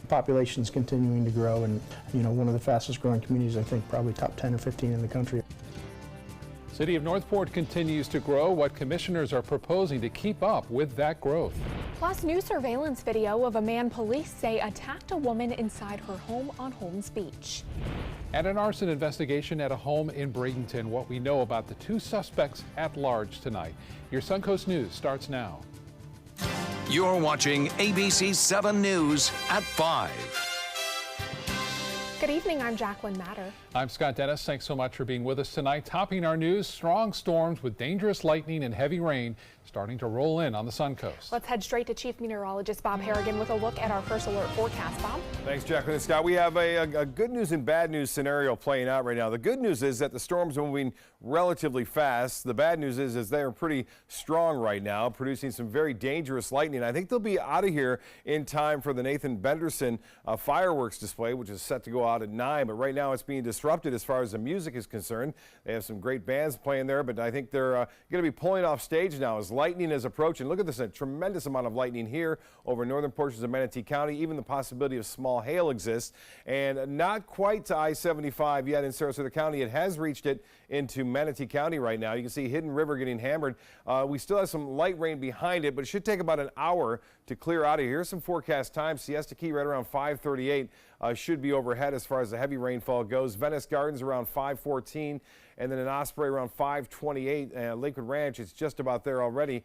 The population's continuing to grow, and one of the fastest growing communities, I think probably top 10 or 15 in the country. City of Northport continues to grow. What commissioners are proposing to keep up with that growth? Plus, new surveillance video of a man police say attacked a woman inside her home on Holmes Beach. And an arson investigation at a home in Bradenton. What we know about the two suspects at large tonight. Your Suncoast News starts now. You're watching ABC7 News at 5. Good evening, I'm Jacqueline Matter. I'm Scott Dennis. Thanks so much for being with us tonight. Topping our news, strong storms with dangerous lightning and heavy rain starting to roll in on the Suncoast. Let's head straight to Chief Meteorologist Bob Harrigan with a look at our first alert forecast. Bob? Thanks, Jacqueline and Scott. We have a good news and bad news scenario playing out right now. The good news is that the storms are moving relatively fast. The bad news is they are pretty strong right now, producing some very dangerous lightning. I think they'll be out of here in time for the Nathan Benderson fireworks display, which is set to go out at 9. But right now it's being disrupted as far as the music is concerned. They have some great bands playing there, but I think they're going to be pulling off stage now as lightning is approaching. Look at this, a tremendous amount of lightning here over northern portions of Manatee County. Even the possibility of small hail exists, and not quite to I-75 yet in Sarasota County. It has reached it into Manatee County right now. You can see Hidden River getting hammered. We still have some light rain behind it, but it should take about an hour to clear out of here. Here's some forecast time. Siesta Key right around 5:38 should be overhead as far as the heavy rainfall goes. Venice Gardens around 5:14, and then in Osprey around 5:28. Lakewood Ranch, it's just about there already,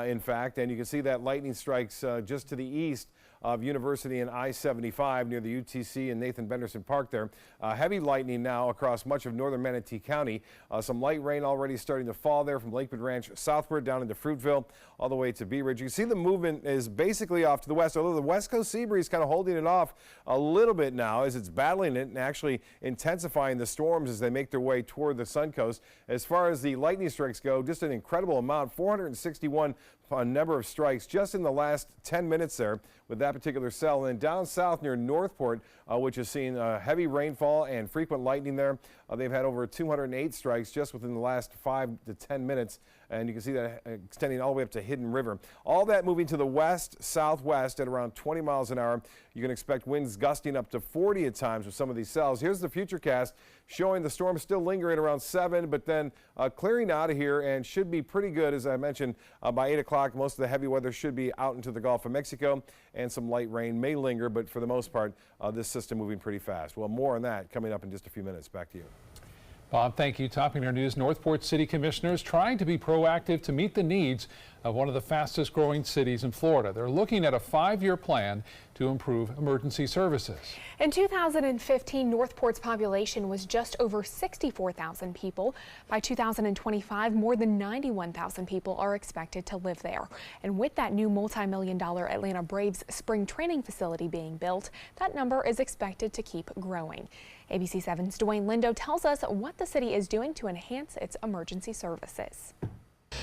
in fact, and you can see that lightning strikes just to the east of University and I-75 near the UTC and Nathan Benderson Park there. Heavy lightning now across much of northern Manatee County. Some light rain already starting to fall there from Lakewood Ranch southward down into Fruitville all the way to Bee Ridge. You can see the movement is basically off to the west, although the west coast sea breeze kind of holding it off a little bit now as it's battling it and actually intensifying the storms as they make their way toward the Suncoast. As far as the lightning strikes go, just an incredible amount, 461 number of strikes just in the last 10 minutes there with that particular cell. And then down south near Northport, which has seen heavy rainfall and frequent lightning there, they've had over 208 strikes just within the last 5 to 10 minutes. And you can see that extending all the way up to Hidden River. All that moving to the west, southwest at around 20 miles an hour. You can expect winds gusting up to 40 at times with some of these cells. Here's the futurecast showing the storm still lingering around 7, but then clearing out of here and should be pretty good. As I mentioned, by 8 o'clock, most of the heavy weather should be out into the Gulf of Mexico, and some light rain may linger, but for the most part, this system moving pretty fast. Well, more on that coming up in just a few minutes. Back to you. Bob, thank you. Topping our news, Northport City Commissioners trying to be proactive to meet the needs of one of the fastest growing cities in Florida. They're looking at a 5-year plan to improve emergency services. In 2015, Northport's population was just over 64,000 people. By 2025, more than 91,000 people are expected to live there. And with that new multi-million-dollar Atlanta Braves spring training facility being built, that number is expected to keep growing. ABC7's Dwayne Lindo tells us what the city is doing to enhance its emergency services.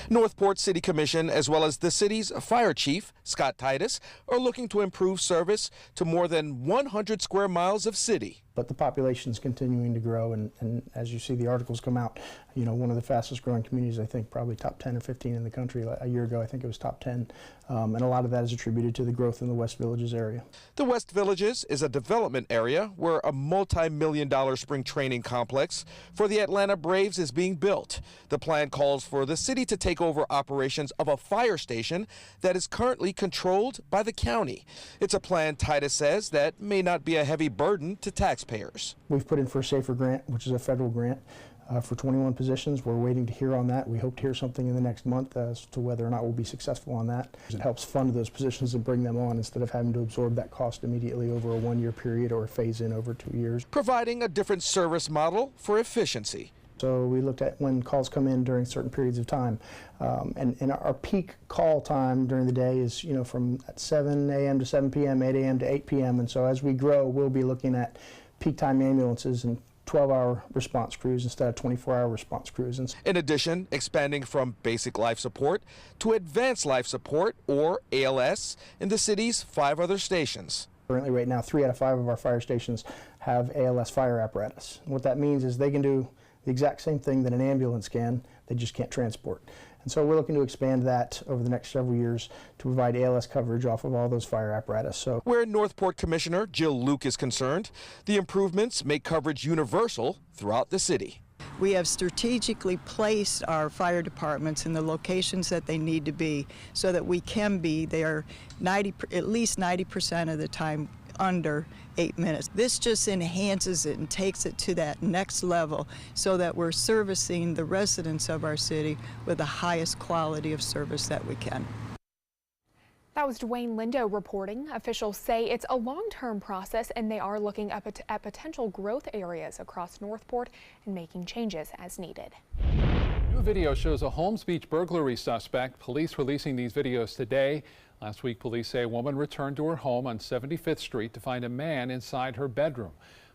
Northport City Commission, as well as the city's fire chief, Scott Titus, are looking to improve service to more than 100 square miles of city. But the population's continuing to grow, and as you see the articles come out, one of the fastest growing communities, I think probably top 10 or 15 in the country. A year ago, I think it was top 10, and a lot of that is attributed to the growth in the West Villages area. The West Villages is a development area where a multi-million-dollar spring training complex for the Atlanta Braves is being built. The plan calls for the city to take over operations of a fire station that is currently controlled by the county. It's a plan, Titus says, that may not be a heavy burden to taxpayers. We've put in for a SAFER grant, which is a federal grant for 21 positions. We're waiting to hear on that. We hope to hear something in the next month as to whether or not we'll be successful on that. It helps fund those positions and bring them on instead of having to absorb that cost immediately over a 1-year period or phase in over 2 years. Providing a different service model for efficiency. So we looked at when calls come in during certain periods of time. And our peak call time during the day is, from 7 a.m. to 7 p.m., 8 a.m. to 8 p.m. And so as we grow, we'll be looking at peak time ambulances and 12-hour response crews instead of 24-hour response crews. In addition, expanding from basic life support to advanced life support, or ALS, in the city's 5 other stations. Currently, right now, 3 out of 5 of our fire stations have ALS fire apparatus. And what that means is they can do the exact same thing that an ambulance can, they just can't transport. And so we're looking to expand that over the next several years to provide ALS coverage off of all those fire apparatus. So, where Northport Commissioner Jill Luke is concerned, the improvements make coverage universal throughout the city. We have strategically placed our fire departments in the locations that they need to be so that we can be there at least 90% of the time under 8 minutes. This just enhances it and takes it to that next level so that we're servicing the residents of our city with the highest quality of service that we can. That was Dwayne Lindo reporting. Officials say it's a long-term process and they are looking at potential growth areas across Northport and making changes as needed. New video shows a Holmes Beach burglary suspect. Police releasing these videos today. Last week, police say a woman returned to her home on 75th Street to find a man inside her bedroom.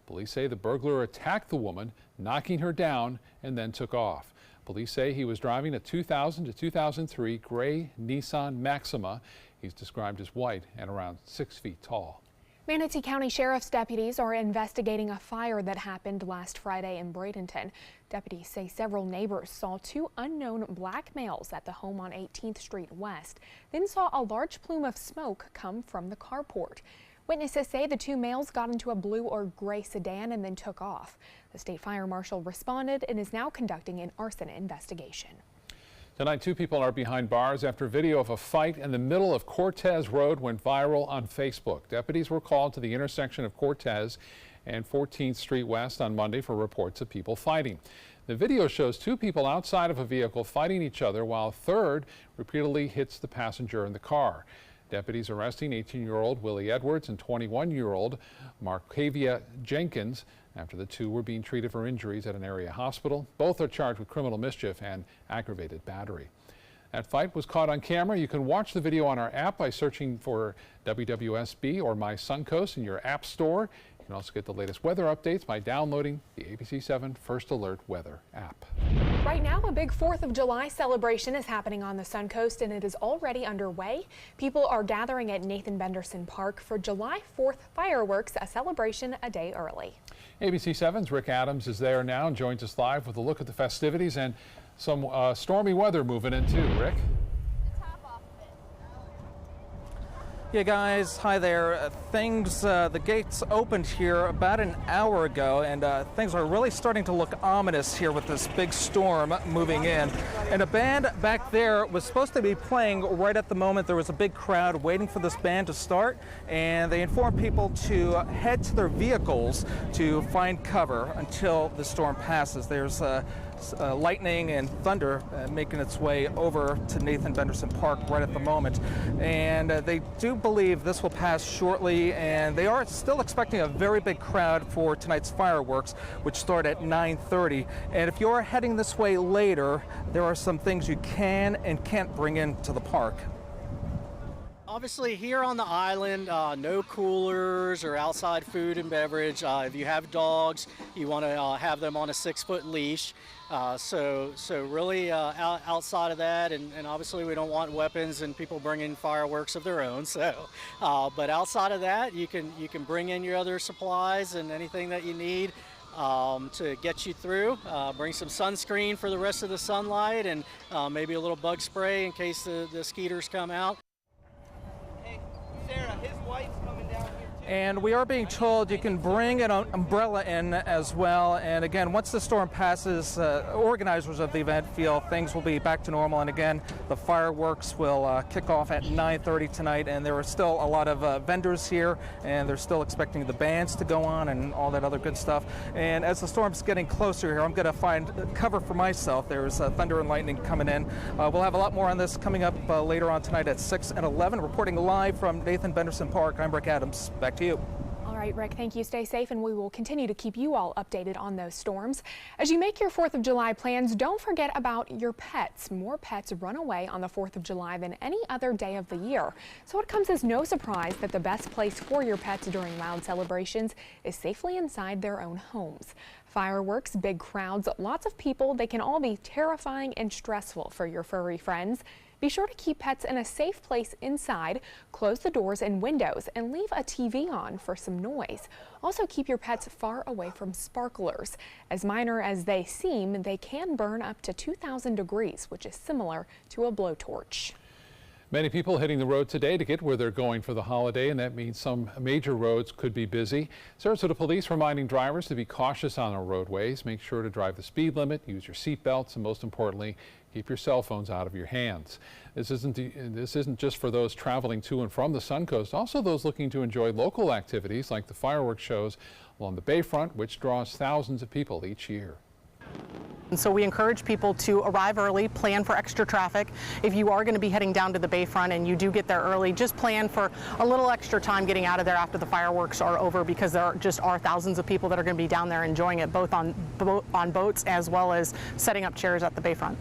Police say the burglar attacked the woman, knocking her down, and then took off. Police say he was driving a 2000 to 2003 gray Nissan Maxima. He's described as white and around 6 feet tall. Manatee County Sheriff's deputies are investigating a fire that happened last Friday in Bradenton. Deputies say several neighbors saw two unknown black males at the home on 18th Street West, then saw a large plume of smoke come from the carport. Witnesses say the two males got into a blue or gray sedan and then took off. The state fire marshal responded and is now conducting an arson investigation. Tonight, 2 people are behind bars after video of a fight in the middle of Cortez Road went viral on Facebook. Deputies were called to the intersection of Cortez and 14th Street West on Monday for reports of people fighting. The video shows 2 people outside of a vehicle fighting each other while a third repeatedly hits the passenger in the car. Deputies arresting 18-year-old Willie Edwards and 21-year-old Markavia Jenkins after the 2 were being treated for injuries at an area hospital. Both are charged with criminal mischief and aggravated battery. That fight was caught on camera. You can watch the video on our app by searching for WWSB or My Suncoast in your app store. You can also get the latest weather updates by downloading the ABC7 First Alert Weather app. Right now, a big 4th of July celebration is happening on the Suncoast, and it is already underway. People are gathering at Nathan Benderson Park for July 4th fireworks, a celebration a day early. ABC7's Rick Adams is there now and joins us live with a look at the festivities and some stormy weather moving in too. Rick? Yeah, guys, hi there. The gates opened here about an hour ago, and things are really starting to look ominous here with this big storm moving in. And a band back there was supposed to be playing right at the moment. There was a big crowd waiting for this band to start, and they informed people to head to their vehicles to find cover until the storm passes. There's lightning and thunder making its way over to Nathan Benderson Park right at the moment. And they do believe this will pass shortly, and they are still expecting a very big crowd for tonight's fireworks, which start at 9:30. And if you're heading this way later, there are some things you can and can't bring into the park. Obviously here on the island, no coolers or outside food and beverage. If you have dogs, you want to have them on a 6-foot leash. So really outside of that, and obviously we don't want weapons and people bringing fireworks of their own. So, but outside of that, you can bring in your other supplies and anything that you need to get you through. Bring some sunscreen for the rest of the sunlight, and maybe a little bug spray in case the mosquitoes come out. Sarah, his wife's coming down here too. And we are being told you can bring an umbrella in as well. And again, once the storm passes, organizers of the event feel things will be back to normal. And again, the fireworks will kick off at 9:30 tonight. And there are still a lot of vendors here, and they're still expecting the bands to go on and all that other good stuff. And as the storm's getting closer here, I'm going to find cover for myself. There's thunder and lightning coming in. We'll have a lot more on this coming up later on tonight at 6 and 11. Reporting live from Nathan Benderson Park, I'm Rick Adams. Back to you. All right, Rick, thank you. Stay safe, and we will continue to keep you all updated on those storms. As you make your 4th of July plans, don't forget about your pets. More pets run away on the 4th of July than any other day of the year. So it comes as no surprise that the best place for your pets during loud celebrations is safely inside their own homes. Fireworks, big crowds, lots of people, they can all be terrifying and stressful for your furry friends. Be sure to keep pets in a safe place inside, close the doors and windows, and leave a TV on for some noise. Also keep your pets far away from sparklers. As minor as they seem, they can burn up to 2,000 degrees, which is similar to a blowtorch. Many people hitting the road today to get where they're going for the holiday, and that means some major roads could be busy. Sarasota police reminding drivers to be cautious on our roadways. Make sure to drive the speed limit, use your seat belts, and most importantly, keep your cell phones out of your hands. This isn't just for those traveling to and from the Suncoast, also those looking to enjoy local activities like the fireworks shows along the Bayfront, which draws thousands of people each year. And so we encourage people to arrive early, plan for extra traffic. If you are going to be heading down to the Bayfront and you do get there early, just plan for a little extra time getting out of there after the fireworks are over, because there are thousands of people that are going to be down there enjoying it, both on boats as well as setting up chairs at the Bayfront.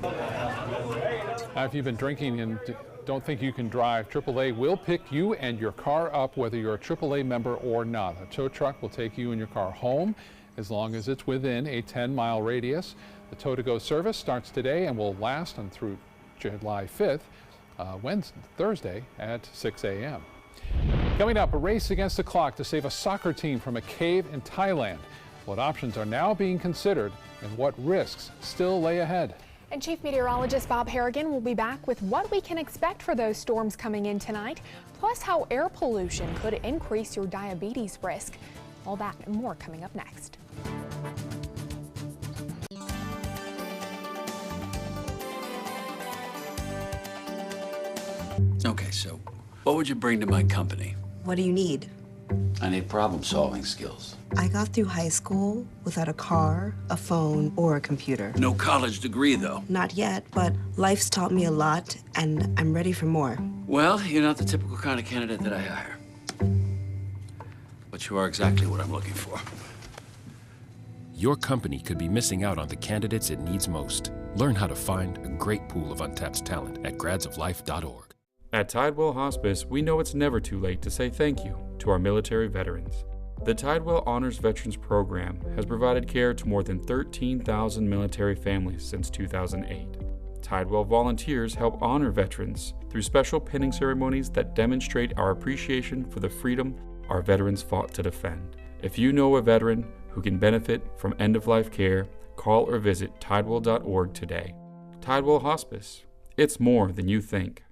If you've been drinking and don't think you can drive, AAA will pick you and your car up whether you're a AAA member or not. A tow truck will take you and your car home as long as it's within a 10-mile radius. The Tow-to-Go service starts today and will last on through July 5th, Thursday at 6 a.m. Coming up, a race against the clock to save a soccer team from a cave in Thailand. What options are now being considered and what risks still lay ahead? And Chief Meteorologist Bob Harrigan will be back with what we can expect for those storms coming in tonight, plus how air pollution could increase your diabetes risk. All that and more coming up next. Okay, so what would you bring to my company? What do you need? I need problem-solving skills. I got through high school without a car, a phone, or a computer. No college degree, though. Not yet, but life's taught me a lot, and I'm ready for more. Well, you're not the typical kind of candidate that I hire. But you are exactly what I'm looking for. Your company could be missing out on the candidates it needs most. Learn how to find a great pool of untapped talent at gradsoflife.org. At Tidewell Hospice, we know it's never too late to say thank you to our military veterans. The Tidewell Honors Veterans Program has provided care to more than 13,000 military families since 2008. Tidewell volunteers help honor veterans through special pinning ceremonies that demonstrate our appreciation for the freedom our veterans fought to defend. If you know a veteran who can benefit from end-of-life care, call or visit tidewell.org today. Tidewell Hospice. It's more than you think.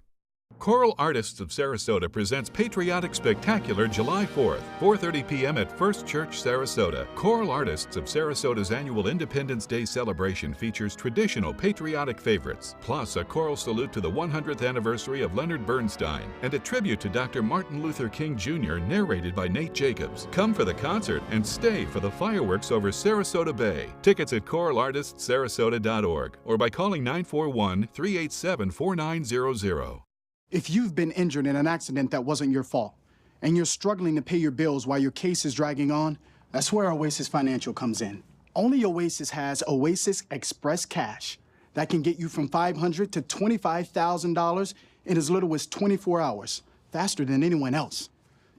Choral Artists of Sarasota presents Patriotic Spectacular July 4th, 4:30 p.m. at First Church, Sarasota. Choral Artists of Sarasota's annual Independence Day celebration features traditional patriotic favorites, plus a choral salute to the 100th anniversary of Leonard Bernstein, and a tribute to Dr. Martin Luther King Jr. narrated by Nate Jacobs. Come for the concert and stay for the fireworks over Sarasota Bay. Tickets at choralartistsarasota.org or by calling 941-387-4900. If you've been injured in an accident that wasn't your fault, and you're struggling to pay your bills while your case is dragging on, that's where Oasis Financial comes in. Only Oasis has Oasis Express Cash that can get you from $500 to $25,000 in as little as 24 hours, faster than anyone else.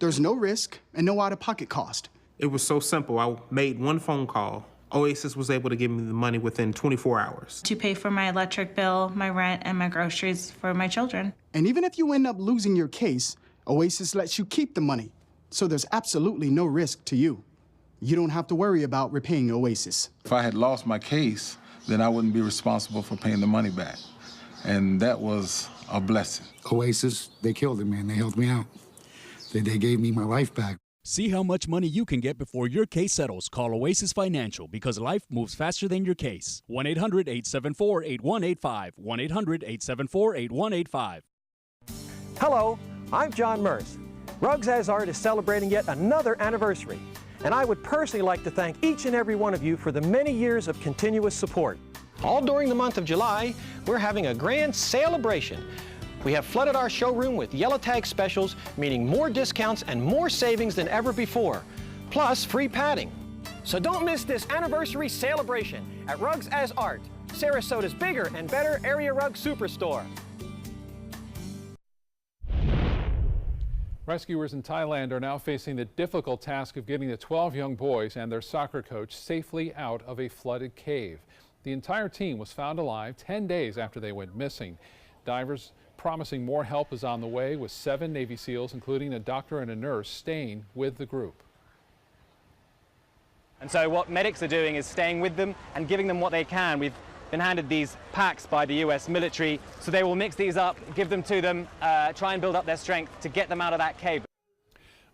There's no risk and no out-of-pocket cost. It was so simple. I made one phone call. Oasis was able to give me the money within 24 hours. To pay for my electric bill, my rent, and my groceries for my children. And even if you end up losing your case, Oasis lets you keep the money. So there's absolutely no risk to you. You don't have to worry about repaying Oasis. If I had lost my case, then I wouldn't be responsible for paying the money back. And that was a blessing. Oasis, they killed it, man. They helped me out. They gave me my life back. See how much money you can get before your case settles. Call Oasis Financial, because life moves faster than your case. 1-800-874-8185. 1-800-874-8185. Hello, I'm John Merce. Rugs As Art is celebrating yet another anniversary, and I would personally like to thank each and every one of you for the many years of continuous support. All during the month of July, we're having a grand celebration. We have flooded our showroom with yellow tag specials, meaning more discounts and more savings than ever before, plus free padding. So don't miss this anniversary celebration at Rugs As Art, Sarasota's bigger and better area rug superstore. Rescuers in Thailand are now facing the difficult task of getting the 12 young boys and their soccer coach safely out of a flooded cave. The entire team was found alive 10 days after they went missing. Divers promising more help is on the way, with 7 Navy SEALs, including a doctor and a nurse, staying with the group. And so what medics are doing is staying with them and giving them what they can. We've been handed these packs by the US military, so they will mix these up, give them to them, try and build up their strength to get them out of that cave.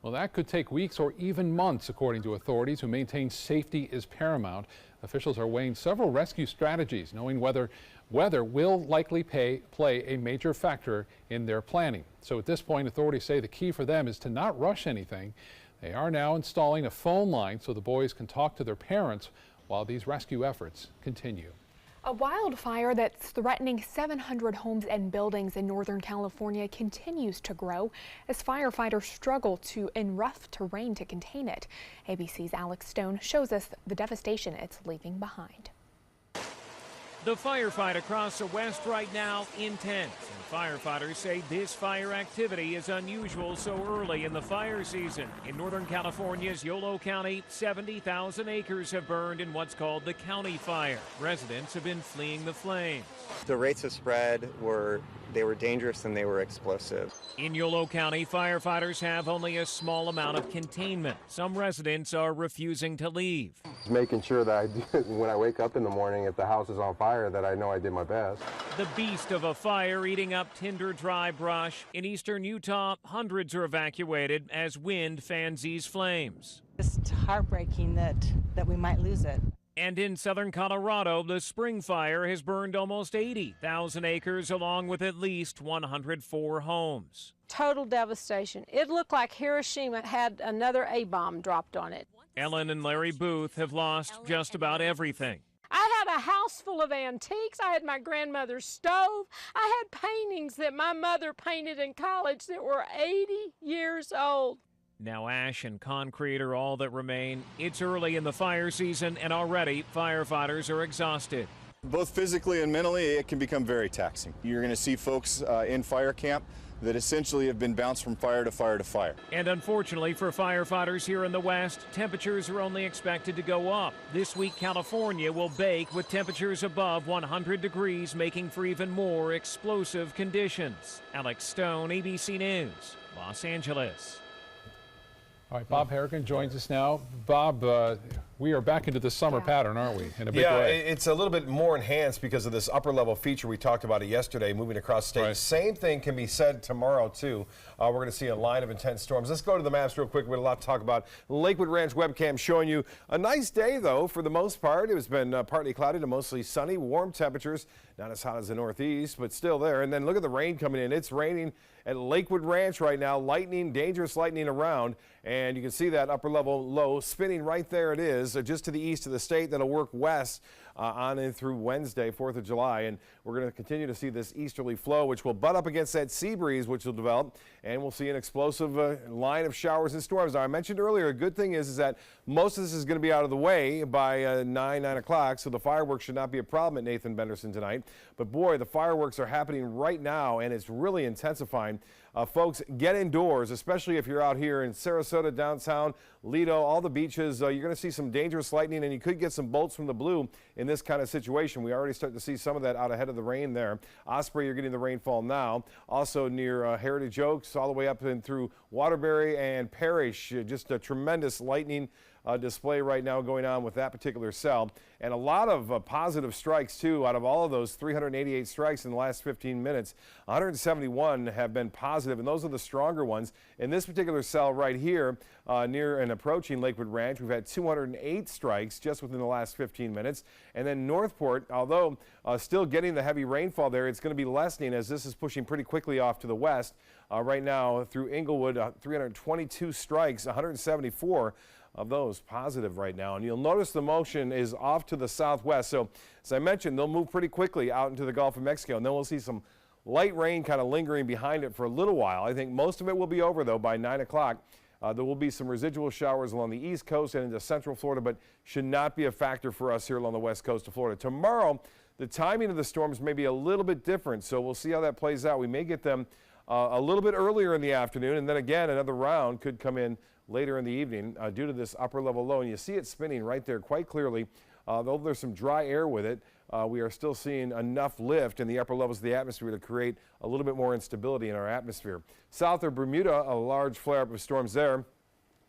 Well, that could take weeks or even months, according to authorities who maintain safety is paramount. Officials are weighing several rescue strategies, knowing weather will likely play a major factor in their planning. So at this point, authorities say the key for them is to not rush anything. They are now installing a phone line so the boys can talk to their parents while these rescue efforts continue. A wildfire that's threatening 700 homes and buildings in Northern California continues to grow as firefighters struggle in rough terrain to contain it. ABC's Alex Stone shows us the devastation it's leaving behind. The firefight across the west right now intense, and firefighters say this fire activity is unusual so early in the fire season. In Northern California's Yolo County, 70,000 acres have burned in what's called the county fire. Residents have been fleeing the flames. The rates of spread were dangerous and they were explosive. In Yolo County, firefighters have only a small amount of containment. Some residents are refusing to leave. Making sure that when I wake up in the morning, if the house is on fire, that I know I did my best. The beast of a fire eating up tinder dry brush. In eastern Utah, hundreds are evacuated as wind fans these flames. It's heartbreaking that we might lose it. And in southern Colorado, the spring fire has burned almost 80,000 acres along with at least 104 homes. Total devastation. It looked like Hiroshima had another A-bomb dropped on it. Ellen and Larry Booth have lost just about everything. I had a house full of antiques. I had my grandmother's stove. I had paintings that my mother painted in college that were 80 years old. Now ash and concrete are all that remain. It's early in the fire season, and already firefighters are exhausted. Both physically and mentally, it can become very taxing. You're going to see folks in fire camp that essentially have been bounced from fire to fire to fire. And unfortunately for firefighters here in the West, temperatures are only expected to go up. This week, California will bake with temperatures above 100 degrees, making for even more explosive conditions. Alex Stone, ABC News, Los Angeles. All right, Bob Harrigan joins us now. Bob, we are back into the summer pattern, aren't we, in a big way? It's a little bit more enhanced because of this upper-level feature. We talked about it yesterday, moving across state. Right. Same thing can be said tomorrow, too. We're going to see a line of intense storms. Let's go to the maps real quick. We have a lot to talk about. Lakewood Ranch webcam showing you a nice day, though, for the most part. It has been partly cloudy to mostly sunny, warm temperatures. Not as hot as the Northeast, but still there. And then look at the rain coming in. It's raining at Lakewood Ranch right now. Lightning, dangerous lightning around. And you can see that upper level low spinning right there. It is just to the east of the state. That'll work west on and through Wednesday, 4th of July. And we're going to continue to see this easterly flow, which will butt up against that sea breeze, which will develop. And we'll see an explosive line of showers and storms. Now, I mentioned earlier, a good thing is that most of this is going to be out of the way by 9 o'clock. So the fireworks should not be a problem at Nathan Benderson tonight. But boy, the fireworks are happening right now, and it's really intensifying. Folks, get indoors, especially if you're out here in Sarasota, downtown, Lido, all the beaches. You're going to see some dangerous lightning, and you could get some bolts from the blue in this kind of situation. We already start to see some of that out ahead of the rain there. Osprey, you're getting the rainfall now. Also near Heritage Oaks, all the way up and through Waterbury and Parrish. Just a tremendous lightning display right now going on with that particular cell. And a lot of positive strikes, too. Out of all of those 388 strikes in the last 15 minutes, 171 have been positive, and those are the stronger ones. In this particular cell right here, near and approaching Lakewood Ranch, we've had 208 strikes just within the last 15 minutes. And then Northport, although still getting the heavy rainfall there, it's going to be lessening as this is pushing pretty quickly off to the west. Right now through Inglewood, 322 strikes, 174 of those positive right now. And you'll notice the motion is off to the southwest. So as I mentioned, they'll move pretty quickly out into the Gulf of Mexico, and then we'll see some light rain kind of lingering behind it for a little while. I think most of it will be over, though, by 9 o'clock. There will be some residual showers along the east coast and into central Florida, but should not be a factor for us here along the west coast of Florida. Tomorrow, the timing of the storms may be a little bit different, so we'll see how that plays out. We may get them a little bit earlier in the afternoon, and then again, another round could come in later in the evening due to this upper level low. And you see it spinning right there quite clearly, though there's some dry air with it. we are still seeing enough lift in the upper levels of the atmosphere to create a little bit more instability in our atmosphere. South of Bermuda, a large flare-up of storms there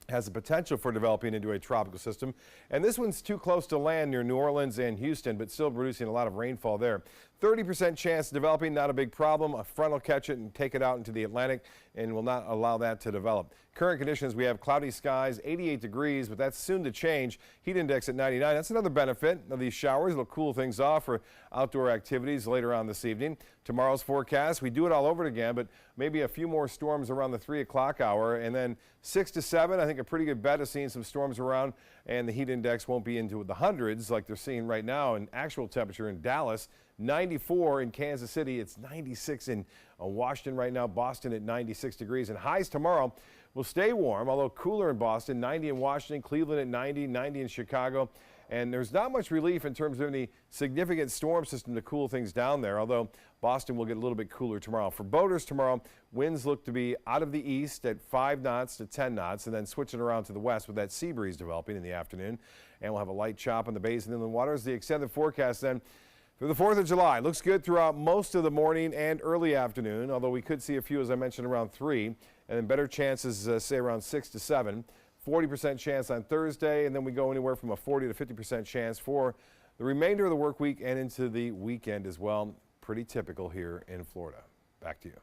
has the potential for developing into a tropical system. And this one's too close to land near New Orleans and Houston, but still producing a lot of rainfall there. 30% chance of developing, not a big problem. A front will catch it and take it out into the Atlantic and will not allow that to develop. Current conditions, we have cloudy skies, 88 degrees, but that's soon to change. Heat index at 99. That's another benefit of these showers. It'll cool things off for outdoor activities later on this evening. Tomorrow's forecast, we do it all over again, but maybe a few more storms around the 3 o'clock hour. And then 6 to 7, I think a pretty good bet of seeing some storms around, and the heat index won't be into the hundreds like they're seeing right now in actual temperature in Dallas. 94 in Kansas City. It's 96 in Washington right now. Boston at 96 degrees. And highs tomorrow will stay warm, although cooler in Boston. 90 in Washington, Cleveland at 90, 90 in Chicago. And there's not much relief in terms of any significant storm system to cool things down there, although Boston will get a little bit cooler tomorrow. For boaters tomorrow, winds look to be out of the east at 5 knots to 10 knots, and then switching around to the west with that sea breeze developing in the afternoon. And we'll have a light chop on the bays and inland waters. The extended forecast then for the 4th of July looks good throughout most of the morning and early afternoon, although we could see a few, as I mentioned, around 3, and then better chances, say, around 6 to 7. 40% chance on Thursday, and then we go anywhere from a 40 to 50% chance for the remainder of the work week and into the weekend as well. Pretty typical here in Florida. Back to you.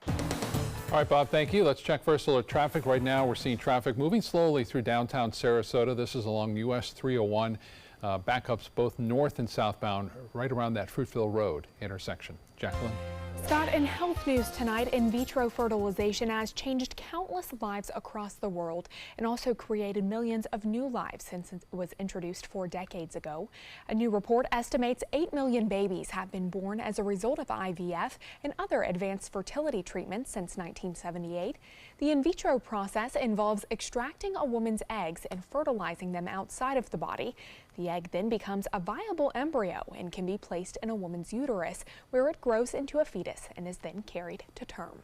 All right, Bob, thank you. Let's check first alert traffic. Right now, we're seeing traffic moving slowly through downtown Sarasota. This is along US 301. Backups both north and southbound right around that Fruitville Road intersection. Jacqueline. Scott, in health news tonight, in vitro fertilization has changed countless lives across the world and also created millions of new lives since it was introduced 4 decades ago. A new report estimates 8 million babies have been born as a result of IVF and other advanced fertility treatments since 1978. The in vitro process involves extracting a woman's eggs and fertilizing them outside of the body. The egg then becomes a viable embryo and can be placed in a woman's uterus, where it grows into a fetus and is then carried to term.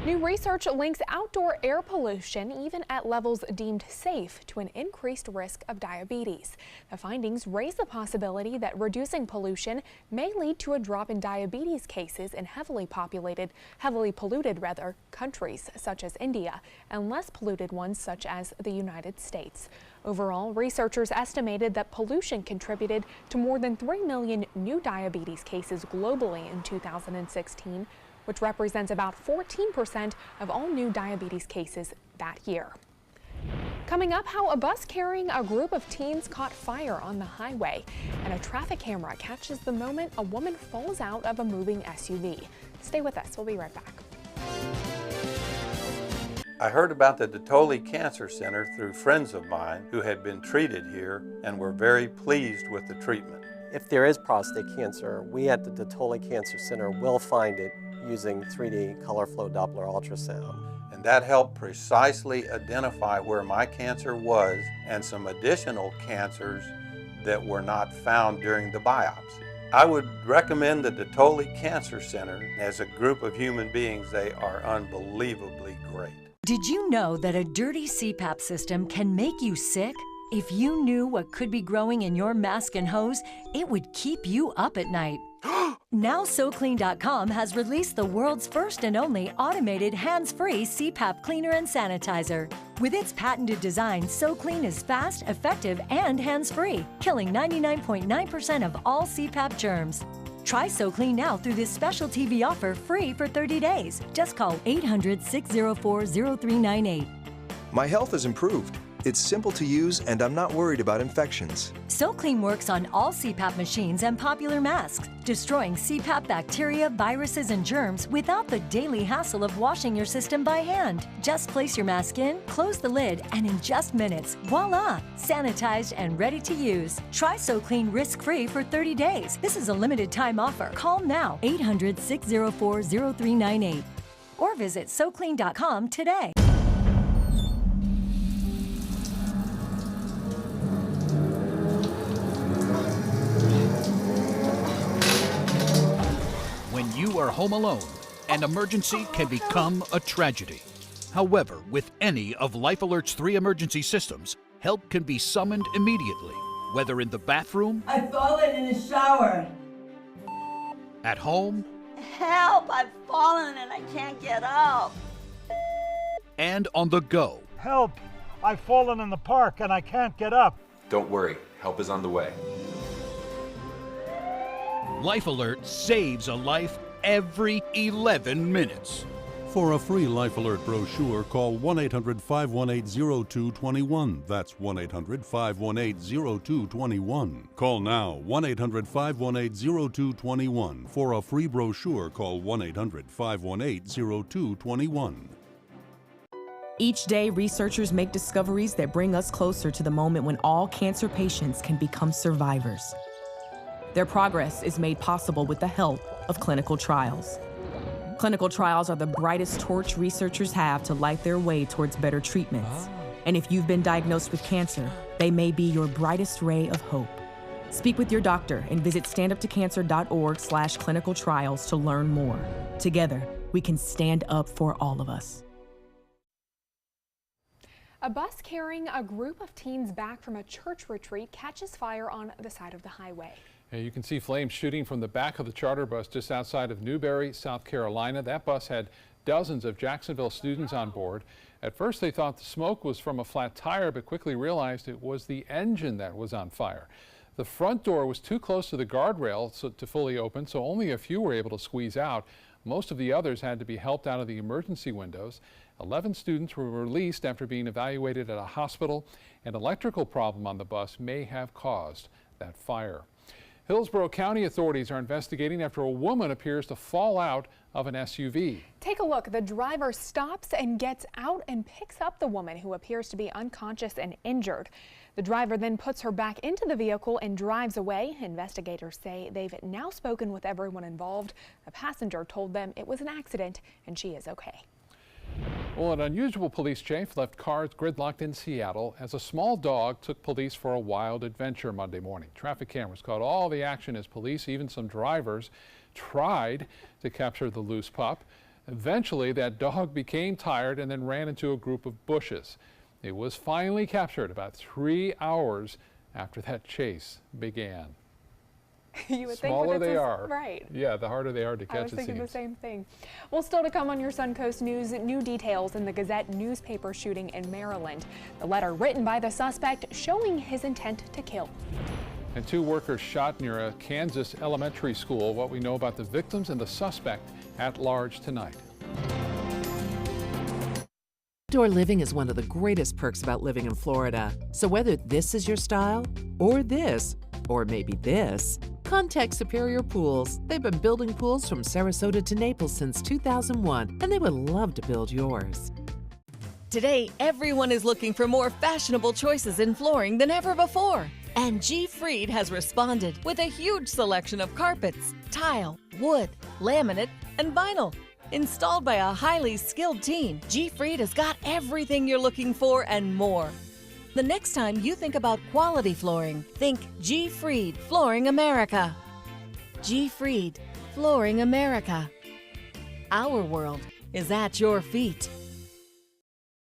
New research links outdoor air pollution, even at levels deemed safe, to an increased risk of diabetes. The findings raise the possibility that reducing pollution may lead to a drop in diabetes cases in heavily polluted countries such as India and less polluted ones such as the United States. Overall, researchers estimated that pollution contributed to more than 3 million new diabetes cases globally in 2016, which represents about 14% of all new diabetes cases that year. Coming up, how a bus carrying a group of teens caught fire on the highway, and a traffic camera catches the moment a woman falls out of a moving SUV. Stay with us, we'll be right back. I heard about the Detoli Cancer Center through friends of mine who had been treated here and were very pleased with the treatment. If there is prostate cancer, we at the Detoli Cancer Center will find it using 3D color flow Doppler ultrasound. And that helped precisely identify where my cancer was and some additional cancers that were not found during the biopsy. I would recommend the Detoli Cancer Center. As a group of human beings, they are unbelievably great. Did you know that a dirty CPAP system can make you sick? If you knew what could be growing in your mask and hose, it would keep you up at night. Now SoClean.com has released the world's first and only automated hands-free CPAP cleaner and sanitizer. With its patented design, SoClean is fast, effective, and hands-free, killing 99.9% of all CPAP germs. Try SoClean now through this special TV offer free for 30 days. Just call 800-604-0398. My health has improved. It's simple to use, and I'm not worried about infections. SoClean works on all CPAP machines and popular masks, destroying CPAP bacteria, viruses, and germs without the daily hassle of washing your system by hand. Just place your mask in, close the lid, and in just minutes, voila! Sanitized and ready to use. Try SoClean risk-free for 30 days. This is a limited time offer. Call now, 800-604-0398. Or visit SoClean.com today. When you are home alone, an emergency can become a tragedy. However, with any of Life Alert's 3 emergency systems, help can be summoned immediately, whether in the bathroom, I've fallen in the shower. At home Help! I've fallen and I can't get up. and on the go. Help! I've fallen in the park and I can't get up. Don't worry, help is on the way. Life Alert saves a life every 11 minutes. For a free Life Alert brochure, call 1-800-518-0221. That's 1-800-518-0221. Call now, 1-800-518-0221. For a free brochure, call 1-800-518-0221. Each day, researchers make discoveries that bring us closer to the moment when all cancer patients can become survivors. Their progress is made possible with the help of clinical trials. Clinical trials are the brightest torch researchers have to light their way towards better treatments. And if you've been diagnosed with cancer, they may be your brightest ray of hope. Speak with your doctor and visit standuptocancer.org/clinical trials to learn more. Together, we can stand up for all of us. A bus carrying a group of teens back from a church retreat catches fire on the side of the highway. You can see flames shooting from the back of the charter bus just outside of Newberry, South Carolina. That bus had dozens of Jacksonville students on board. At first they thought the smoke was from a flat tire, but quickly realized it was the engine that was on fire. The front door was too close to the guardrail to fully open, so only a few were able to squeeze out. Most of the others had to be helped out of the emergency windows. 11 students were released after being evaluated at a hospital. An electrical problem on the bus may have caused that fire. Hillsborough County authorities are investigating after a woman appears to fall out of an SUV. Take a look. The driver stops and gets out and picks up the woman, who appears to be unconscious and injured. The driver then puts her back into the vehicle and drives away. Investigators say they've now spoken with everyone involved. The passenger told them it was an accident and she is okay. Well, an unusual police chase left cars gridlocked in Seattle as a small dog took police for a wild adventure Monday morning. Traffic cameras caught all the action as police, even some drivers, tried to capture the loose pup. Eventually, that dog became tired and then ran into a group of bushes. It was finally captured about 3 hours after that chase began. You would Smaller think they are. Right. Yeah, the harder they are to catch, I was it thinking seems. the same thing. Well, still to come on your Suncoast News, new details in the Gazette newspaper shooting in Maryland. The letter written by the suspect showing his intent to kill. And 2 workers shot near a Kansas elementary school. What we know about the victims and the suspect at large tonight. Outdoor living is one of the greatest perks about living in Florida. So whether this is your style, or this, or maybe this, contact Superior Pools. They've been building pools from Sarasota to Naples since 2001, and they would love to build yours. Today, everyone is looking for more fashionable choices in flooring than ever before. And G. Fried has responded with a huge selection of carpets, tile, wood, laminate, and vinyl. Installed by a highly skilled team, G. Fried has got everything you're looking for and more. The next time you think about quality flooring, think G. Fried Flooring America. G. Fried Flooring America. Our world is at your feet.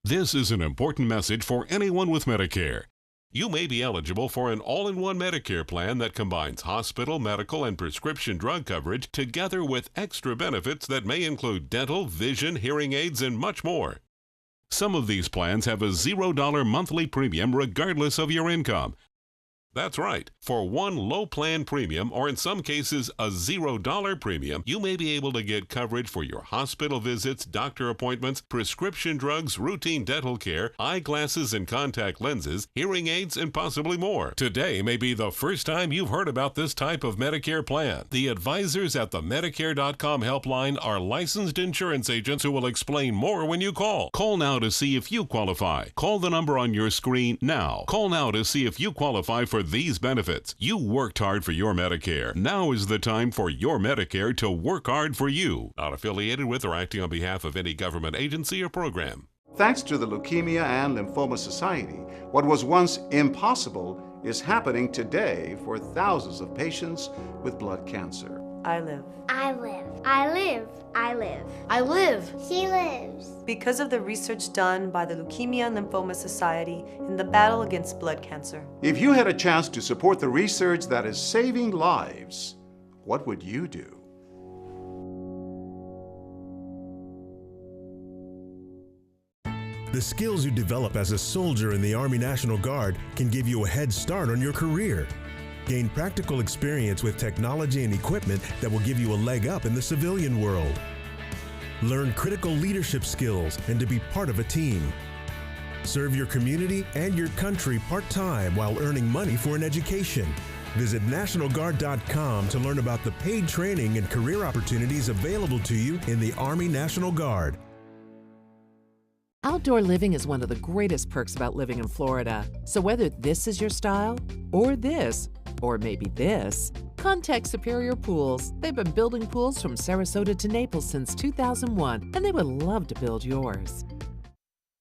This is an important message for anyone with Medicare. You may be eligible for an all-in-one Medicare plan that combines hospital, medical, and prescription drug coverage together with extra benefits that may include dental, vision, hearing aids, and much more. Some of these plans have a $0 monthly premium regardless of your income. That's right. For one low plan premium, or in some cases a $0 premium, you may be able to get coverage for your hospital visits, doctor appointments, prescription drugs, routine dental care, eyeglasses and contact lenses, hearing aids, and possibly more. Today may be the first time you've heard about this type of Medicare plan. The advisors at the Medicare.com helpline are licensed insurance agents who will explain more when you call. Call now to see if you qualify. Call the number on your screen now. Call now to see if you qualify for these benefits. You worked hard for your Medicare. Now is the time for your Medicare to work hard for you. Not affiliated with or acting on behalf of any government agency or program. Thanks to the Leukemia and Lymphoma Society, what was once impossible is happening today for thousands of patients with blood cancer. I live. I live. I live. I live. I live. She lives. Because of the research done by the Leukemia and Lymphoma Society in the battle against blood cancer. If you had a chance to support the research that is saving lives, what would you do? The skills you develop as a soldier in the Army National Guard can give you a head start on your career. Gain practical experience with technology and equipment that will give you a leg up in the civilian world. Learn critical leadership skills and to be part of a team. Serve your community and your country part-time while earning money for an education. Visit NationalGuard.com to learn about the paid training and career opportunities available to you in the Army National Guard. Outdoor living is one of the greatest perks about living in Florida. So whether this is your style, or this, or maybe this, contact Superior Pools. They've been building pools from Sarasota to Naples since 2001, and they would love to build yours.